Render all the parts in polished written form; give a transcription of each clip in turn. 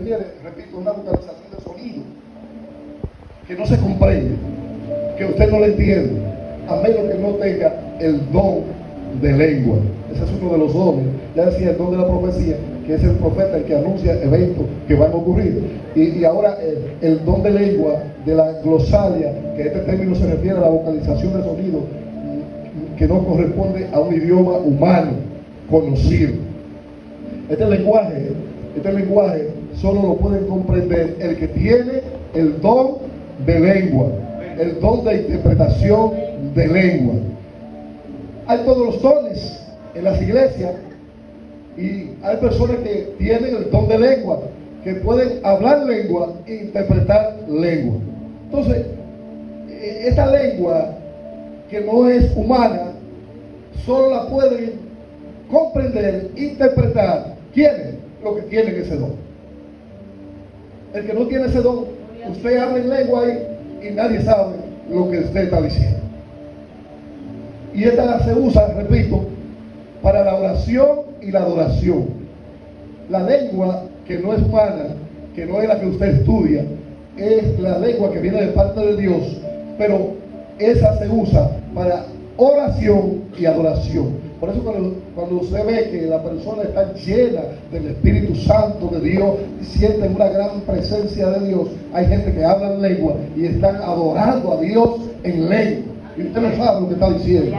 refiere, repito, a una vocalización de sonido que no se comprende, que usted no le entiende, a menos que no tenga el don de lengua. Ese es uno de los dones. Ya decía el don de la profecía, que es el profeta el que anuncia eventos que van a ocurrir. Y ahora el don de lengua, de la glosalia, que este término se refiere a la vocalización de sonido que no corresponde a un idioma humano conocido. Este lenguaje solo lo pueden comprender el que tiene el don de lengua, el don de interpretación de lengua. Hay todos los dones en las iglesias y hay personas que tienen el don de lengua, que pueden hablar lengua e interpretar lengua. Entonces, esta lengua que no es humana, solo la pueden comprender, interpretar. ¿Quiénes? Los que tienen ese don. El que no tiene ese don, usted habla en lengua y nadie sabe lo que usted está diciendo. Y esta se usa, repito, para la oración y la adoración. La lengua que no es humana, que no es la que usted estudia, es la lengua que viene de parte de Dios, pero esa se usa para oración y adoración. Por eso cuando usted ve que la persona está llena del Espíritu Santo de Dios y siente una gran presencia de Dios, hay gente que habla en lengua y están adorando a Dios en lengua. Y usted no sabe lo que está diciendo.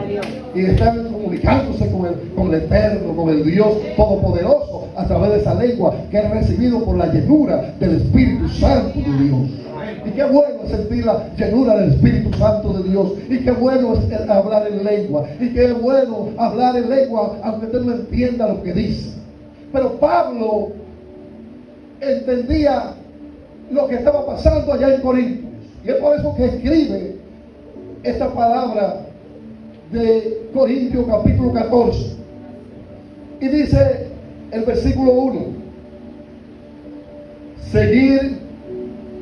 Y están comunicándose con el Eterno, con el Dios Todopoderoso, a través de esa lengua que han recibido por la llenura del Espíritu Santo de Dios. Y qué bueno es sentir la llenura del Espíritu Santo de Dios. Y qué bueno es hablar en lengua. Y qué bueno hablar en lengua, aunque usted no entienda lo que dice. Pero Pablo entendía lo que estaba pasando allá en Corintios. Y es por eso que escribe esta palabra de Corintios capítulo 14. Y dice el versículo 1: seguir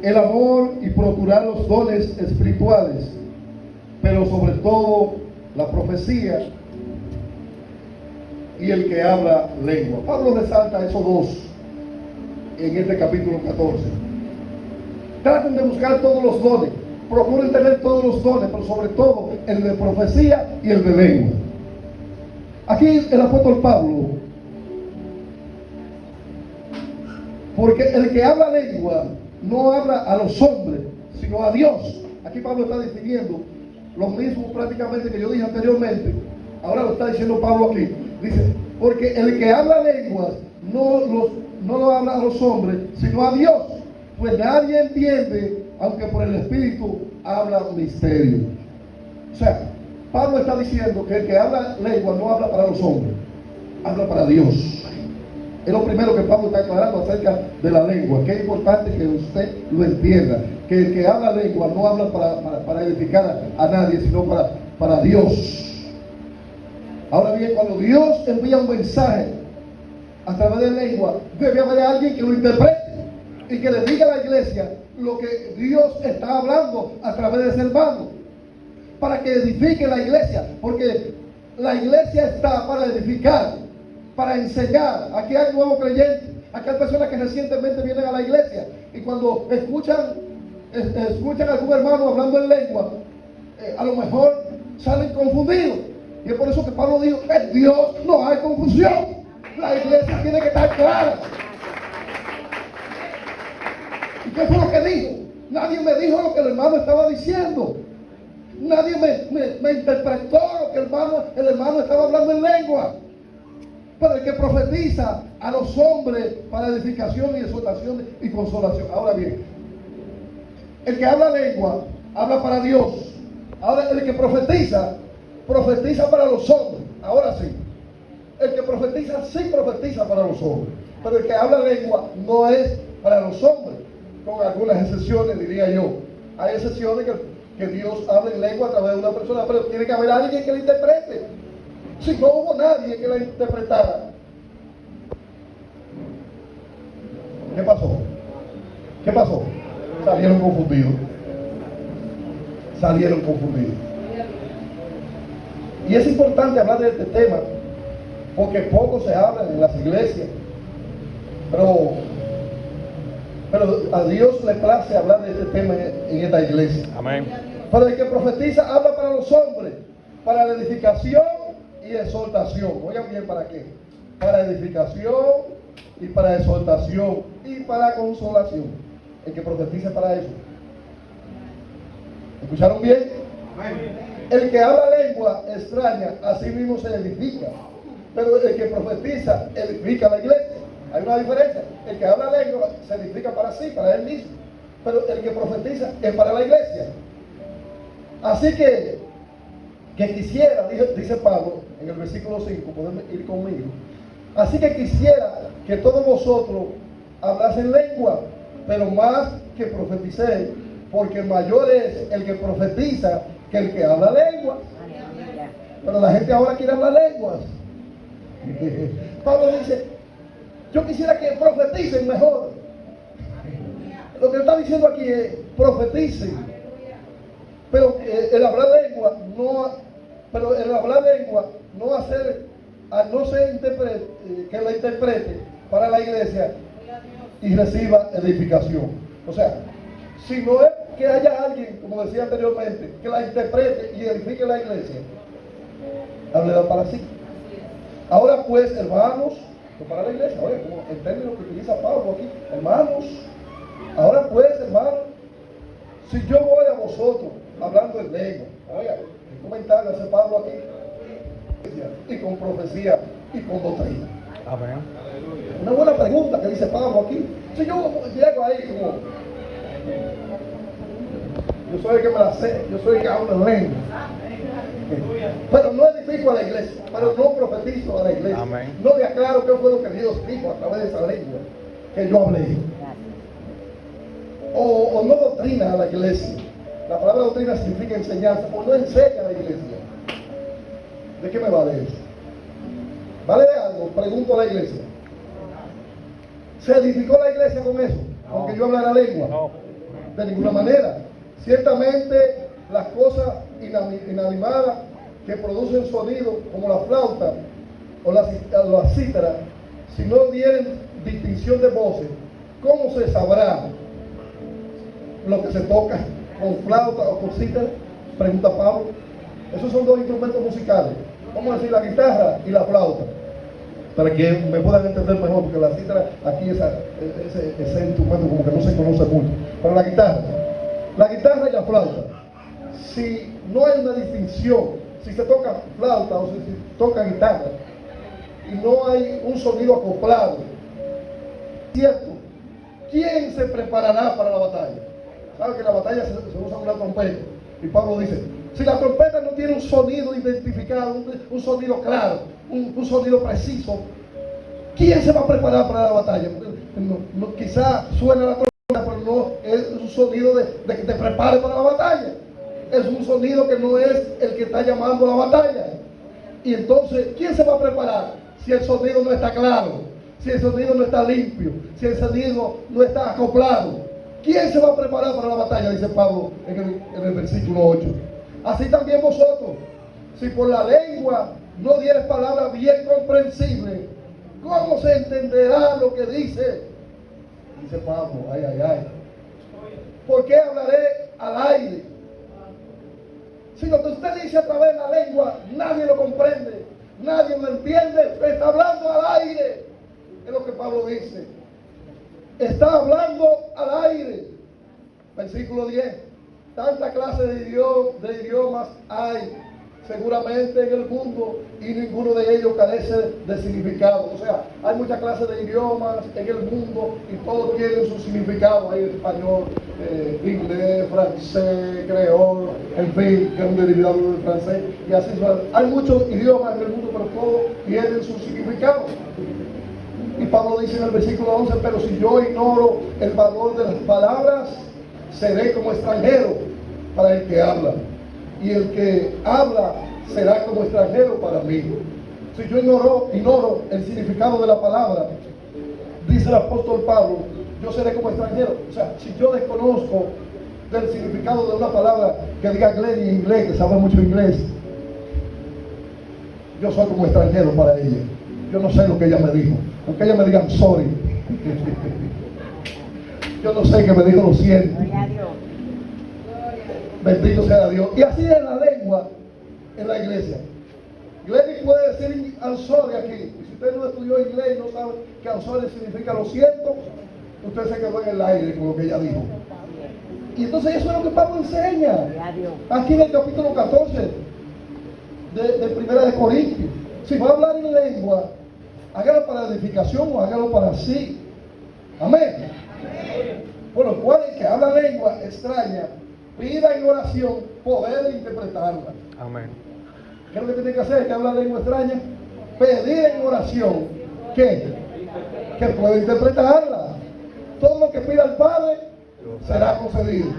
el amor y procurar los dones espirituales, pero sobre todo la profecía y el que habla lengua. Pablo resalta esos dos en este capítulo 14. Traten de buscar todos los dones, procuren tener todos los dones, pero sobre todo el de profecía y el de lengua. Aquí el apóstol Pablo, porque el que habla lengua no habla a los hombres, sino a Dios. Aquí Pablo está definiendo lo mismo prácticamente que yo dije anteriormente. Ahora lo está diciendo Pablo aquí. Dice, porque el que habla lenguas no lo habla a los hombres, sino a Dios. Pues nadie entiende, aunque por el Espíritu habla misterio. O sea, Pablo está diciendo que el que habla lenguas no habla para los hombres, habla para Dios. Es lo primero que Pablo está aclarando acerca de la lengua, que es importante que usted lo entienda, que el que habla lengua no habla para edificar a nadie, sino para Dios. Ahora bien, cuando Dios envía un mensaje a través de lengua, debe haber alguien que lo interprete y que le diga a la iglesia lo que Dios está hablando a través de ese hermano, para que edifique la iglesia, porque la iglesia está para edificar, para enseñar. Aquí hay nuevos creyentes, aquí hay personas que recientemente vienen a la iglesia y cuando escuchan a algún hermano hablando en lengua, a lo mejor salen confundidos. Y es por eso que Pablo dijo, en Dios no hay confusión. La iglesia tiene que estar clara. ¿Y qué fue lo que dijo? Nadie me dijo lo que el hermano estaba diciendo. Nadie me interpretó lo que el hermano estaba hablando en lengua. Pero el que profetiza a los hombres para edificación y exhortación y consolación. Ahora bien, el que habla lengua habla para Dios. Ahora el que profetiza para los hombres. Ahora sí, el que profetiza sí profetiza para los hombres, pero el que habla lengua no es para los hombres, con algunas excepciones, diría yo. Hay excepciones que Dios habla en lengua a través de una persona, pero tiene que haber alguien que la interprete. Si no hubo nadie que la interpretara, ¿qué pasó? ¿Qué pasó? Salieron confundidos. Y es importante hablar de este tema, porque poco se habla en las iglesias. Pero Pero a Dios le place hablar de este tema en esta iglesia. Amén. Pero el que profetiza habla para los hombres, para la edificación y exhortación. Oigan bien, ¿para qué? Para edificación y para exhortación y para consolación. El que profetiza para eso. ¿Escucharon bien? El que habla lengua extraña, así mismo se edifica. Pero el que profetiza edifica la iglesia. Hay una diferencia. El que habla lengua se edifica para sí, para él mismo. Pero el que profetiza es para la iglesia. Así que quisiera, dice Pablo en el versículo 5, pueden ir conmigo. Así que quisiera que todos vosotros hablasen lengua, pero más que profeticéis, porque mayor es el que profetiza que el que habla lengua. Pero la gente ahora quiere hablar lenguas. Pablo dice, yo quisiera que profeticen mejor. Lo que está diciendo aquí es, profeticen. Pero el hablar lengua no hacer, al no ser intérprete, que la interprete para la iglesia y reciba edificación. O sea, si no es que haya alguien, como decía anteriormente, que la interprete y edifique la iglesia, háblela para sí. Ahora pues, hermanos, para la iglesia, oye, como el término que utiliza Pablo aquí, hermanos, ahora pues, hermanos, si yo voy a vosotros hablando en lengua, oiga, el comentario hace Pablo aquí, y con profecía y con doctrina. Amén. Una buena pregunta que dice Pablo aquí. Si yo llego ahí como, yo soy el que me la sé, yo soy el que habla en lengua, pero no edifico a la iglesia, pero no profetizo a la iglesia. Amén. No le aclaro qué fue lo que Dios dijo a través de esa lengua que yo hablé. O no doctrina a la iglesia. La palabra doctrina significa enseñanza, o no enseña a la iglesia. ¿De qué me vale eso? ¿Vale de algo? Pregunto a la iglesia. ¿Se edificó la iglesia con eso? No. Aunque yo hablara lengua. No. De ninguna manera. Ciertamente las cosas inanimadas que producen sonido, como la flauta o la cítara, si no dieren distinción de voces, ¿cómo se sabrá lo que se toca con flauta o con cítara? Pregunta Pablo. Esos son dos instrumentos musicales. Vamos a decir la guitarra y la flauta, para que me puedan entender mejor, porque la cítara aquí ese instrumento como que no se conoce mucho. Pero la guitarra y la flauta, si no hay una distinción, si se toca flauta o si se toca guitarra y no hay un sonido acoplado, ¿cierto? ¿Quién se preparará para la batalla? ¿Sabe que en la batalla se usa una trompeta? Y Pablo dice, si la trompeta no tiene un sonido identificado, un sonido claro, un sonido preciso, ¿quién se va a preparar para la batalla? Quizá suena la trompeta, pero no es un sonido de que te prepare para la batalla. Es un sonido que no es el que está llamando a la batalla. Y entonces, ¿quién se va a preparar si el sonido no está claro? Si el sonido no está limpio, si el sonido no está acoplado. ¿Quién se va a preparar para la batalla? Dice Pablo en el versículo 8. Así también vosotros, si por la lengua no dieres palabras bien comprensibles, ¿cómo se entenderá lo que dice? Dice Pablo, ay. ¿Por qué hablaré al aire? Si lo que usted dice a través de la lengua, nadie lo comprende, nadie lo entiende, está hablando al aire. Es lo que Pablo dice. Está hablando al aire. Versículo 10. Tanta clase de idiomas hay seguramente en el mundo y ninguno de ellos carece de significado. O sea, hay muchas clases de idiomas en el mundo y todos tienen su significado. Hay español, inglés, francés, creol, en fin, que es un derivado del francés. Y así hay muchos idiomas en el mundo, pero todos tienen su significado. Y Pablo dice en el versículo 11, pero si yo ignoro el valor de las palabras, seré como extranjero para el que habla, y el que habla será como extranjero para mí. Si yo ignoro el significado de la palabra, dice el apóstol Pablo, yo seré como extranjero. O sea, si yo desconozco del significado de una palabra que diga Glenny en inglés, que sabe mucho inglés, yo soy como extranjero para ella. Yo no sé lo que ella me dijo, aunque ella me diga I'm sorry. Yo no sé qué me dijo, lo siento. Gloria a Dios. Bendito sea Dios. Y así es la lengua en la iglesia. Glenny puede decir ansore aquí. Y si usted no estudió inglés y no sabe que ansore significa lo siento, usted se quedó en el aire con lo que ella dijo. Y entonces eso es lo que Pablo enseña. Gloria a Dios. Aquí en el capítulo 14 de Primera de Corintios. Si va a hablar en lengua, hágalo para edificación o hágalo para sí. Amén. Bueno, ¿cuál es que habla lengua extraña? Pida en oración poder interpretarla. Amén. ¿Qué es lo que tiene que hacer? Que habla lengua extraña. Pedir en oración. ¿Qué? Que pueda interpretarla. Todo lo que pida al Padre será concedido.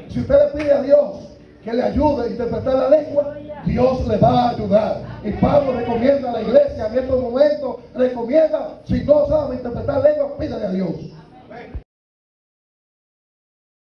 Si usted le pide a Dios que le ayude a interpretar la lengua, Dios le va a ayudar. Y Pablo recomienda a la iglesia en estos momentos, recomienda, si no sabe interpretar lengua, pídale a Dios.